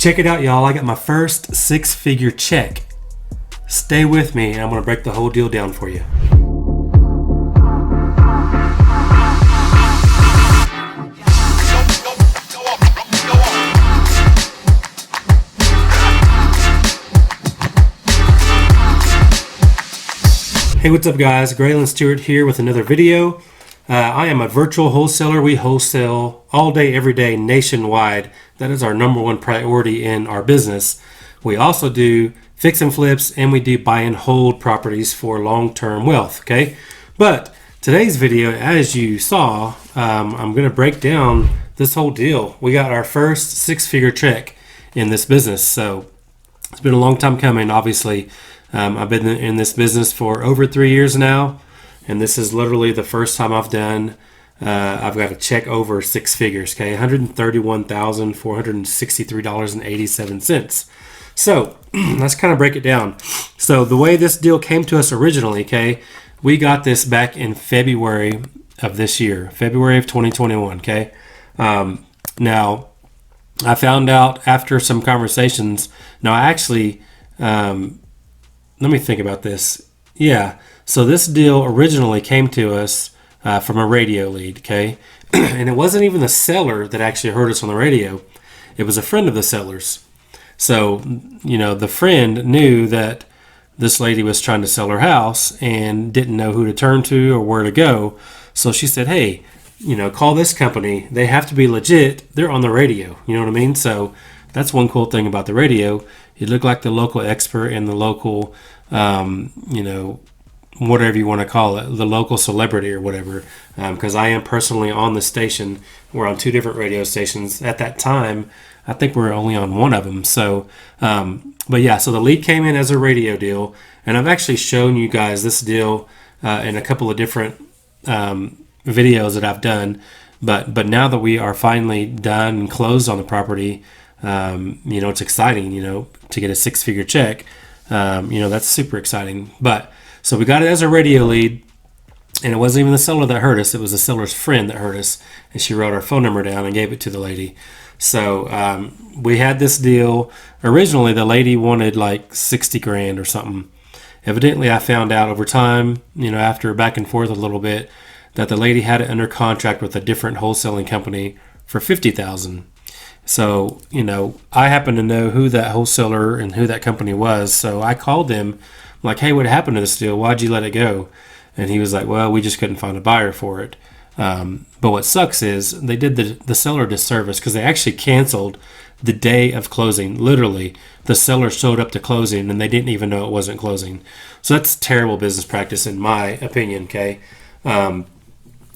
Check it out, y'all. I got my first six-figure check. Stay with me, and I'm going to break the whole deal down for you. Hey, what's up, guys? Graylan Stewart here with another video. I am a virtual wholesaler. We wholesale all day, every day, nationwide. That is our number one priority in our business. We also do fix and flips, and we do buy and hold properties for long-term wealth, okay? But today's video, as you saw, I'm going to break down this whole deal. We got our first six-figure check in this business, so it's been a long time coming, obviously. I've been in this business for over 3 years now, and this is literally the first time I've got a check over six figures, okay? $131,463.87. So let's kind of break it down. So the way this deal came to us originally, okay, we got this back in February of this year, February of 2021, okay? Now, I found out after some conversations, let me think about this. Yeah, so this deal originally came to us from a radio lead, okay? And it wasn't even the seller that actually heard us on the radio. It was a friend of the seller's. So, the friend knew that this lady was trying to sell her house and didn't know who to turn to or where to go. So she said, hey, call this company. They have to be legit. They're on the radio. You know what I mean? So that's one cool thing about the radio. You look like the local expert and the local, whatever you want to call it, the local celebrity or whatever. Because I am personally on the station. We're on two different radio stations. At that time, I think we're only on one of them. So, but yeah, so the lead came in as a radio deal. And I've actually shown you guys this deal in a couple of different videos that I've done. But now that we are finally done and closed on the property, it's exciting, to get a six-figure check. That's super exciting. But so we got it as a radio lead, and it wasn't even the seller that heard us. It was the seller's friend that heard us, and she wrote our phone number down and gave it to the lady. So we had this deal. Originally, the lady wanted like 60 grand or something. Evidently, I found out over time, after back and forth a little bit, that the lady had it under contract with a different wholesaling company for 50,000. So, I happen to know who that wholesaler and who that company was. So I called them, like, hey, what happened to this deal? Why'd you let it go? And he was like, well, we just couldn't find a buyer for it. But what sucks is they did the seller a disservice because they actually canceled the day of closing. Literally, the seller showed up to closing and they didn't even know it wasn't closing. So that's terrible business practice in my opinion, okay?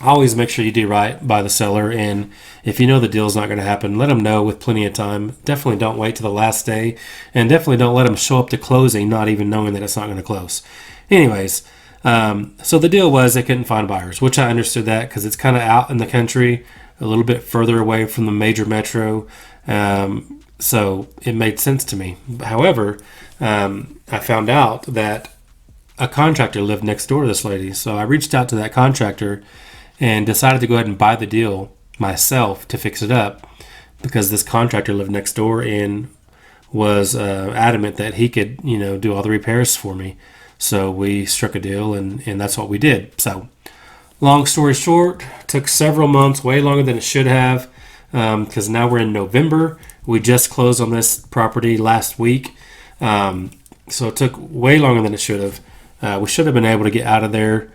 Always make sure you do right by the seller, and if you know the deal's not going to happen, let them know with plenty of time. Definitely don't wait to the last day, and definitely don't let them show up to closing not even knowing that it's not going to close. Anyways, so the deal was they couldn't find buyers, which I understood that because it's kind of out in the country, a little bit further away from the major metro, so it made sense to me. However, I found out that a contractor lived next door to this lady, so I reached out to that contractor and decided to go ahead and buy the deal myself to fix it up because this contractor lived next door and was adamant that he could, do all the repairs for me. So we struck a deal, and that's what we did. So long story short, took several months, way longer than it should have, because now we're in November. We just closed on this property last week. So it took way longer than it should have. We should have been able to get out of there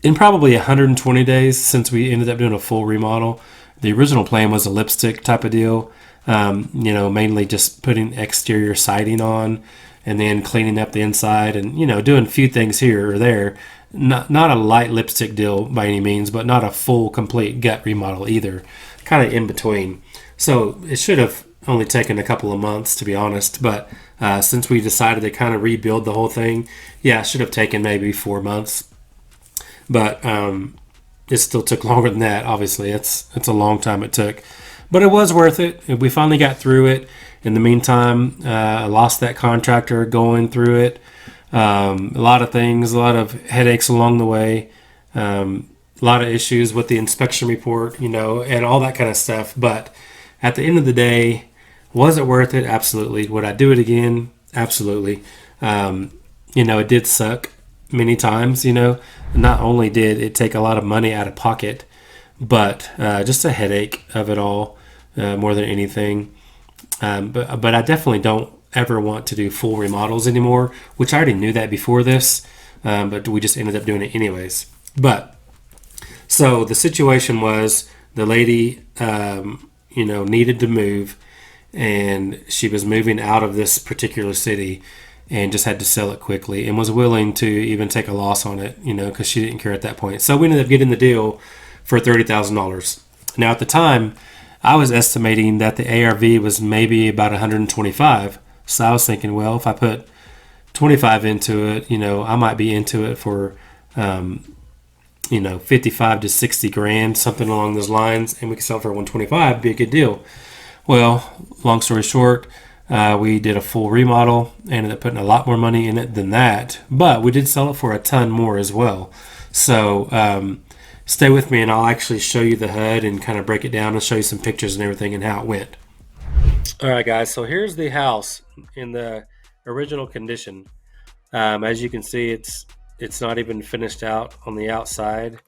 in probably 120 days since we ended up doing a full remodel. The original plan was a lipstick type of deal, mainly just putting exterior siding on and then cleaning up the inside and, doing a few things here or there. Not a light lipstick deal by any means, but not a full, complete gut remodel either. Kind of in between. So it should have only taken a couple of months, to be honest. But since we decided to kind of rebuild the whole thing, it should have taken maybe 4 months. But it still took longer than that, obviously. It's a long time it took. But it was worth it. We finally got through it. In the meantime, I lost that contractor going through it. A lot of things, a lot of headaches along the way. A lot of issues with the inspection report, and all that kind of stuff. But at the end of the day, was it worth it? Absolutely. Would I do it again? Absolutely. It did suck many times. Not only did it take a lot of money out of pocket, but just a headache of it all more than anything. But I definitely don't ever want to do full remodels anymore, which I already knew that before this, but we just ended up doing it anyways. But so the situation was the lady, needed to move, and she was moving out of this particular city and just had to sell it quickly and was willing to even take a loss on it, because she didn't care at that point. So we ended up getting the deal for $30,000. Now at the time, I was estimating that the ARV was maybe about 125. So I was thinking, well, if I put 25 into it, I might be into it for 55 to 60 grand, something along those lines, and we could sell it for 125, it'd be a good deal. Well, long story short, we did a full remodel, ended up putting a lot more money in it than that, but we did sell it for a ton more as well. So stay with me and I'll actually show you the HUD and kind of break it down and show you some pictures and everything and how it went. All right, guys, so here's the house in the original condition. As you can see, it's not even finished out on the outside.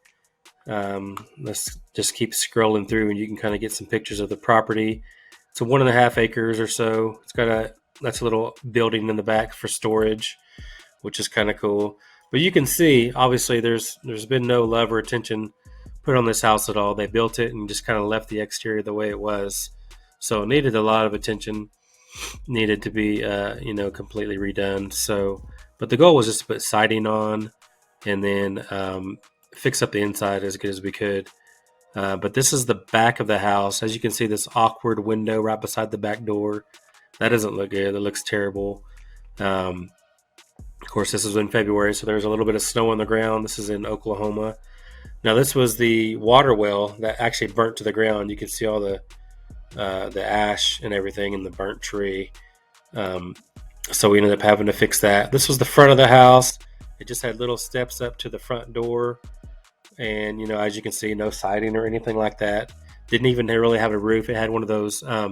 Let's just keep scrolling through and you can kind of get some pictures of the property. It's a 1.5 acres or so. That's a little building in the back for storage, which is kind of cool. But you can see, obviously, there's been no love or attention put on this house at all. They built it and just kind of left the exterior the way it was. So it needed a lot of attention, needed to be, completely redone. So, but the goal was just to put siding on and then fix up the inside as good as we could. But this is the back of the house. As you can see, this awkward window right beside the back door. That doesn't look good. That looks terrible. Of course, this is in February, so there's a little bit of snow on the ground. This is in Oklahoma. Now, this was the water well that actually burnt to the ground. You can see all the ash and everything in the burnt tree. So we ended up having to fix that. This was the front of the house. It just had little steps up to the front door. And, as you can see, no siding or anything like that. Didn't even really have a roof. It had one of those, I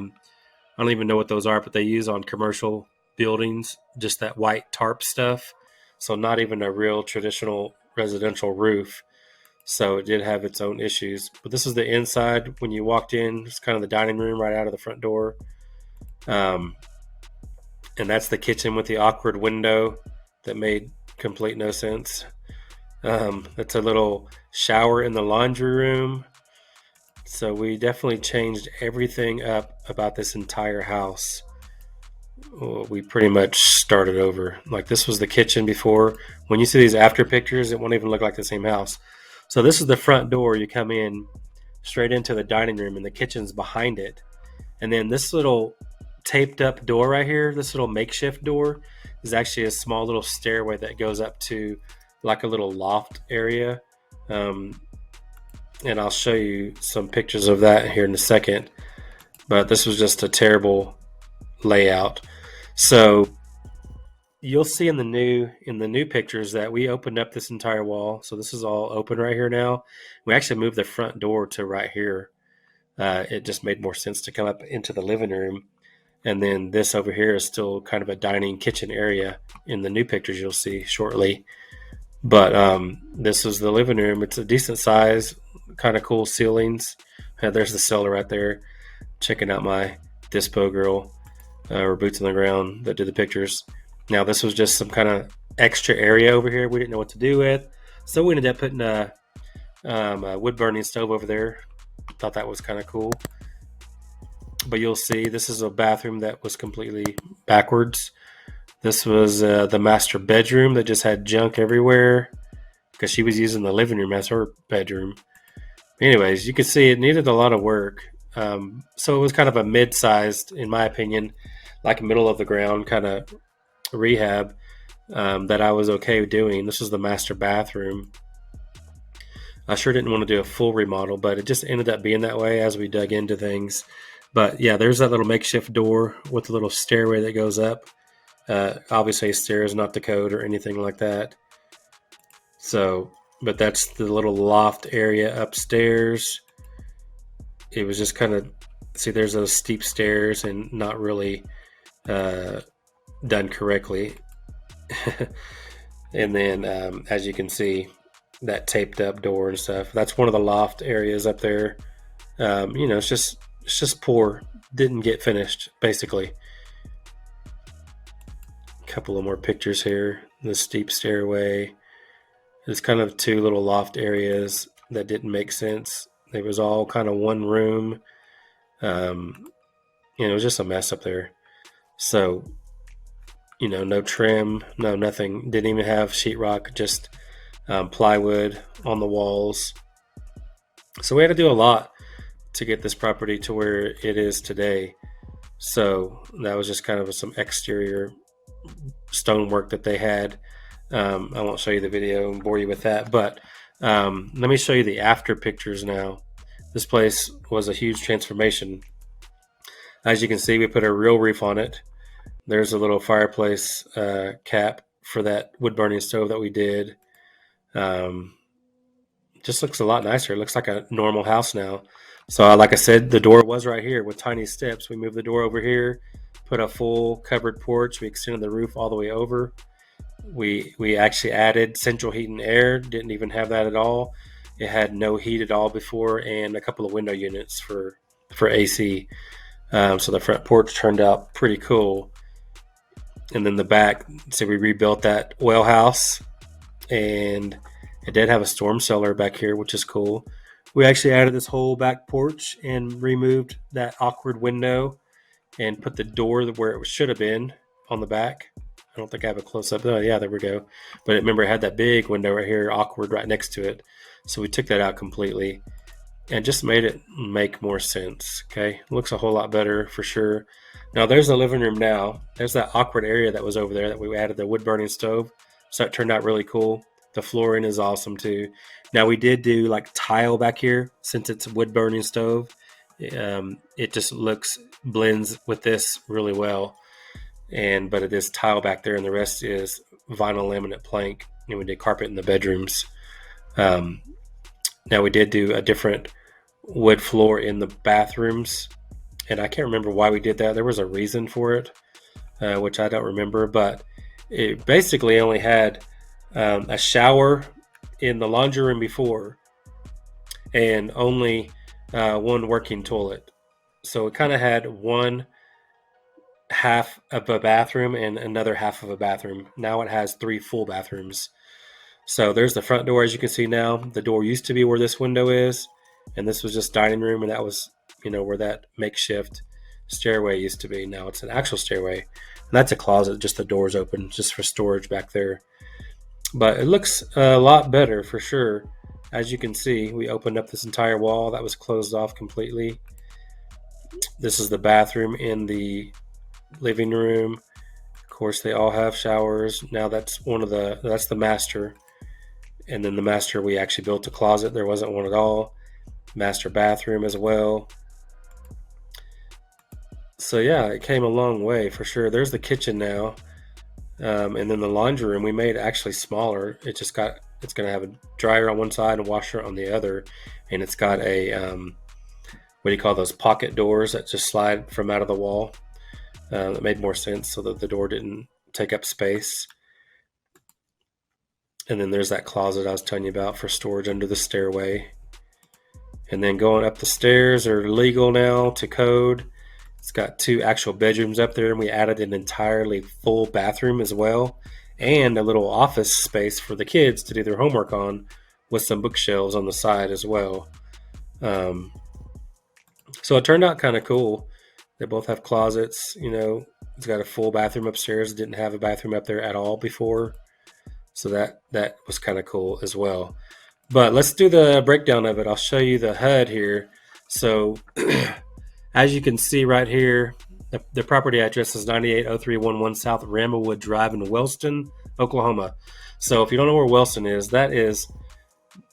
don't even know what those are, but they use on commercial buildings, just that white tarp stuff. So not even a real traditional residential roof. So it did have its own issues. But this is the inside. When you walked in, it's kind of the dining room right out of the front door. And that's the kitchen with the awkward window that made complete no sense. That's a little shower in the laundry room. So we definitely changed everything up about this entire house. We pretty much started over. Like, this was the kitchen before. When you see these after pictures, it won't even look like the same house. So this is the front door. You come in straight into the dining room and the kitchen's behind it. And then this little taped up door right here, this little makeshift door, is actually a small little stairway that goes up to like a little loft area. And I'll show you some pictures of that here in a second. But this was just a terrible layout. So you'll see in the new pictures that we opened up this entire wall. So this is all open right here now. We actually moved the front door to right here. It just made more sense to come up into the living room. And then this over here is still kind of a dining kitchen area in the new pictures you'll see shortly. But this is the living room. It's a decent size, kind of cool ceilings. There's the cellar right there. Checking out my dispo girl, or boots on the ground, that did the pictures. Now, this was just some kind of extra area over here we didn't know what to do with. So we ended up putting a wood-burning stove over there. Thought that was kind of cool. But you'll see, this is a bathroom that was completely backwards. This was the master bedroom that just had junk everywhere because she was using the living room as her bedroom. Anyways, you can see it needed a lot of work. So it was kind of a mid-sized, in my opinion, like middle of the ground kind of rehab that I was okay doing. This was the master bathroom. I sure didn't want to do a full remodel, but it just ended up being that way as we dug into things. But yeah, there's that little makeshift door with a little stairway that goes up. Obviously, a stair is not the code or anything like that. So, but that's the little loft area upstairs. It was just kind of See, there's those steep stairs and not really done correctly. And then, as you can see, that taped up door and stuff. That's one of the loft areas up there. It's just poor. Didn't get finished, basically. A couple of more pictures here. The steep stairway. There's kind of two little loft areas that didn't make sense. It was all kind of one room. It was just a mess up there. So, no trim, no nothing. Didn't even have sheetrock, just plywood on the walls. So we had to do a lot to get this property to where it is today. So that was just kind of some exterior stonework that they had. I won't show you the video and bore you with that, but let me show you the after pictures now. This place was a huge transformation. As you can see, we put a real roof on it. There's a little fireplace cap for that wood burning stove that we did. Just looks a lot nicer. It looks like a normal house now. So like I said, the door was right here with tiny steps. We moved the door over here, put a full covered porch. We extended the roof all the way over. We actually added central heat and air. Didn't even have that at all. It had no heat at all before, and a couple of window units for AC. So the front porch turned out pretty cool. And then the back, so we rebuilt that well house, and it did have a storm cellar back here, which is cool. We actually added this whole back porch and removed that awkward window and put the door where it should have been on the back. I don't think I have a close-up. Oh, yeah, there we go. But remember, it had that big window right here, awkward, right next to it. So we took that out completely and just made it make more sense, okay? It looks a whole lot better for sure. Now, there's the living room now. There's that awkward area that was over there that we added the wood-burning stove. So it turned out really cool. The flooring is awesome, too. Now, we did do, like, tile back here since it's a wood-burning stove. It just blends with this really well. But it is tile back there, and the rest is vinyl laminate plank. And we did carpet in the bedrooms. Now, we did do a different wood floor in the bathrooms, and I can't remember why we did that. There was a reason for it, which I don't remember, but it basically only had a shower in the laundry room before and only one working toilet. So it kind of had one half of a bathroom and another half of a bathroom. Now it has 3 full bathrooms. So there's the front door, as you can see now. The door used to be where this window is, and this was just dining room, and that was, where that makeshift stairway used to be. Now it's an actual stairway, and that's a closet, just the door's open, just for storage back there. But it looks a lot better for sure. As you can see, we opened up this entire wall. That was closed off completely. This is the bathroom in the living room. Of course, they all have showers. Now that's the master. And then the master, we actually built a closet. There wasn't one at all. Master bathroom as well. So yeah, it came a long way for sure. There's the kitchen now. And then the laundry room, we made it actually smaller. It's going to have a dryer on one side and a washer on the other. And it's got a, what do you call those, pocket doors that just slide from out of the wall. That made more sense so that the door didn't take up space. And then there's that closet I was telling you about for storage under the stairway. And then going up the stairs are legal now to code. It's got 2 actual bedrooms up there, and we added an entirely full bathroom as well, and a little office space for the kids to do their homework on with some bookshelves on the side as well. So it turned out kind of cool. They both have closets. It's got a full bathroom upstairs. It didn't have a bathroom up there at all before. So that was kind of cool as well. But let's do the breakdown of it. I'll show you the HUD here. So as you can see right here, the property address is 980311 South Ramawood Drive in Wellston, Oklahoma. So if you don't know where Wellston is, that is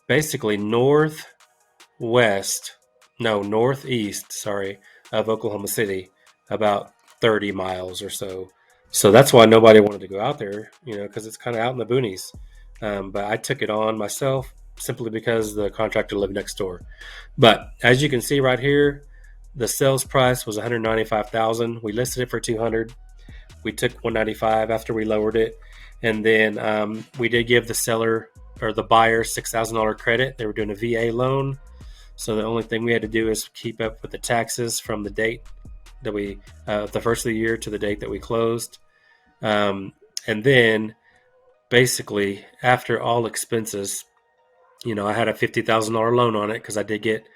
basically northeast, of Oklahoma City, about 30 miles or so. So that's why nobody wanted to go out there, because it's kind of out in the boonies. But I took it on myself simply because the contractor lived next door. But as you can see right here, The sales price was $195,000. We listed it for $200,000. We took $195,000 after we lowered it, and then we did give the seller or the buyer $6,000 credit. They were doing a VA loan, so the only thing we had to do is keep up with the taxes from the date that we the first of the year to the date that we closed, and then basically after all expenses, I had a $50,000 loan on it because I did get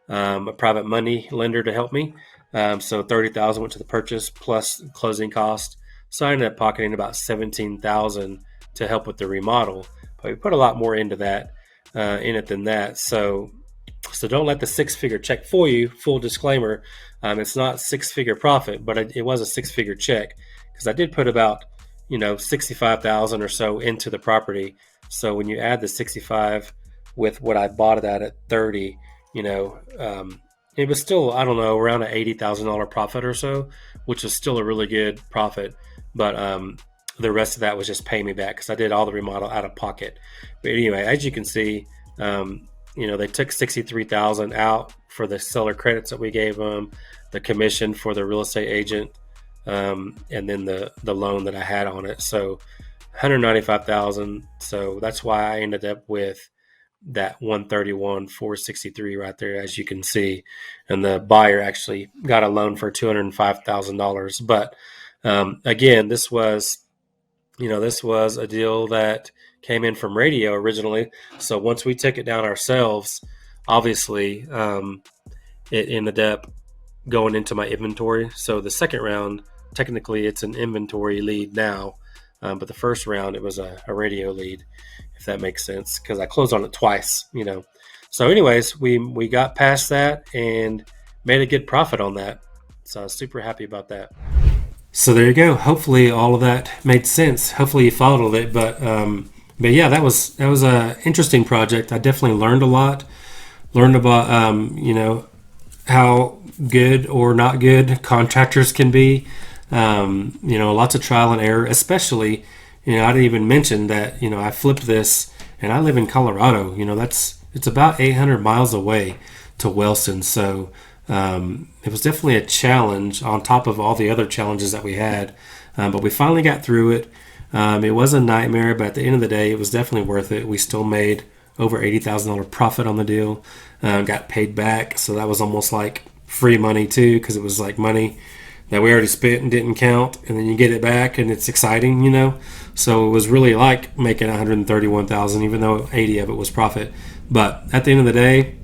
a private money lender to help me. So $30,000 went to the purchase plus closing cost. So I ended up pocketing about $17,000 to help with the remodel. But we put a lot more into that in it than that. So don't let the six-figure check fool you. Full disclaimer: it's not six-figure profit, but it was a six-figure check because I did put about $65,000 or so into the property. So when you add the 65 with what I bought it at 30, it was still, I don't know, around an $80,000 profit or so, which is still a really good profit. But the rest of that was just paying me back because I did all the remodel out of pocket. But anyway, as you can see, they took $63,000 out for the seller credits that we gave them, the commission for the real estate agent, and then the loan that I had on it. So $195,000. So that's why I ended up with that $131,463 right there, as you can see. And the buyer actually got a loan for $205,000. But again, this was a deal that came in from radio originally. So once we took it down ourselves, obviously it ended up going into my inventory. So the second round, technically it's an inventory lead now, but the first round it was a radio lead, if that makes sense, because I closed on it twice. So anyways, we got past that and made a good profit on that. So I was super happy about that. So there you go. Hopefully all of that made sense. Hopefully you followed it. But yeah, that was a interesting project. I definitely learned a lot. Learned about how good or not good contractors can be. Lots of trial and error, especially, I didn't even mention that, I flipped this and I live in Colorado. It's about 800 miles away to Wellston. So it was definitely a challenge on top of all the other challenges that we had. But we finally got through it. It was a nightmare, but at the end of the day, it was definitely worth it. We still made over $80,000 profit on the deal, got paid back. So that was almost like free money too, because it was like money that we already spent and didn't count, and then you get it back and it's exciting, So it was really like making $131,000, even though 80 of it was profit. But at the end of the day,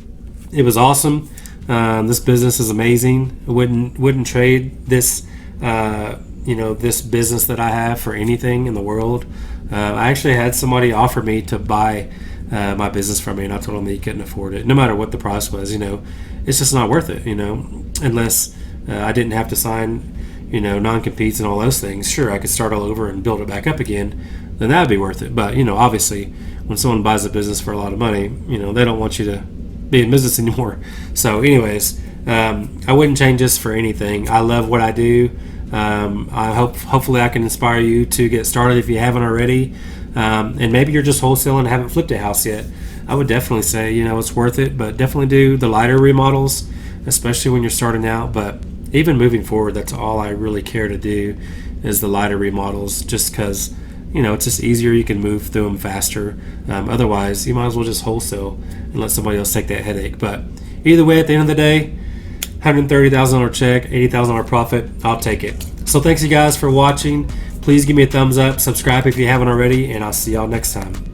it was awesome. This business is amazing. I wouldn't trade this, this business that I have for anything in the world. I actually had somebody offer me to buy my business from me, and I told him that he couldn't afford it, no matter what the price was. It's just not worth it. Unless I didn't have to sign, non-competes and all those things. Sure, I could start all over and build it back up again. Then that would be worth it. But obviously, when someone buys a business for a lot of money, they don't want you to be in business anymore. So, anyways, I wouldn't change this for anything. I love what I do. Hopefully I can inspire you to get started if you haven't already. And maybe you're just wholesaling and haven't flipped a house yet. I would definitely say, it's worth it, but definitely do the lighter remodels, especially when you're starting out. But even moving forward, that's all I really care to do is the lighter remodels, just because, it's just easier. You can move through them faster. Otherwise, you might as well just wholesale and let somebody else take that headache. But either way, at the end of the day, $130,000 check, $80,000 profit, I'll take it. So thanks you guys for watching. Please give me a thumbs up, subscribe if you haven't already, and I'll see y'all next time.